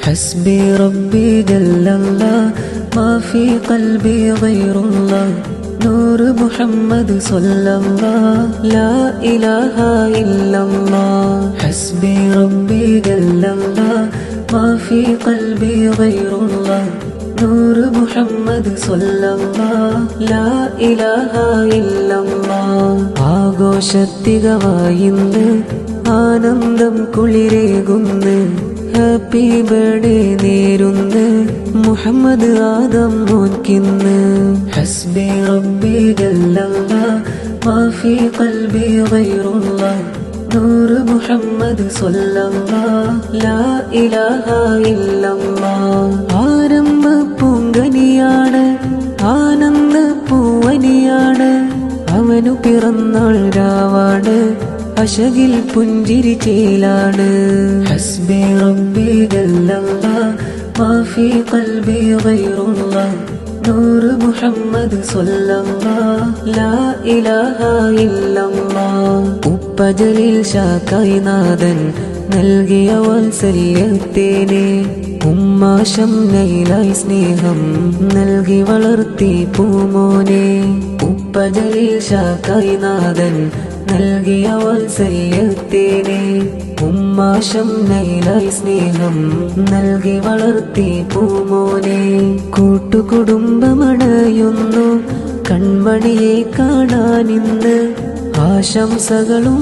حسبي ربي جل الله ما في قلبي غير الله نور محمد صلى الله لا إله إلا الله حسبي ربي جل الله ما في قلبي غير الله نور محمد صلى الله لا إله إلا الله ആഘോഷത്തികവായിന്ന് ആനന്ദം കുളിരേകുന്ന് happy birthday നേരുന്ന് Muhammad Adam മോൻകിന്ന് ഹസ്ബി റബ്ബി ജല്ലല്ലാഹ് മാ ഫീ ഖൽബി ഗൈറുല്ലാഹ് നൂർ മുഹമ്മദ് സ്വല്ലല്ലാഹ് ലാ ഇലാഹ ഇല്ലല്ലാഹ് ആരംഭ പൂങ്കനിയാണ് ആനന്ദ പൂവനിയാണ് അവനു പിറന്നാൾ രാവാണ് അശകിൽ പുഞ്ചിരി ചേലാണ് ഹസ്ബി റബ്ബി ജല്ലല്ലാഹ് മാ ഫീ ഖൽബി ഗൈറുല്ലാഹ് നൂർ മുഹമ്മദ് സ്വല്ലല്ലാഹ് ലാ ഇലാഹ ഇല്ലല്ലാഹ് ഉപ്പ ജലീൽ ഷാക്കായി നാഥൻ നൽകിയ വാത്സല്യത്തേനെ ഉമ്മ ശംനയിലായി സ്നേഹം നൽകി വളർത്തി പൂമോനെ ഉപ്പ ജലീൽ ഷാക്കായി നാഥൻ നൽകിയ വാത്സല്യത്തേനെ ഉമ്മ ശംനയിലായി സ്നേഹം നൽകി വളർത്തി പൂമോനെ കൂട്ടുകുടുംബമണയുന്നു കൺമണിയെ കാണാനിന്ന് ആശംസകളും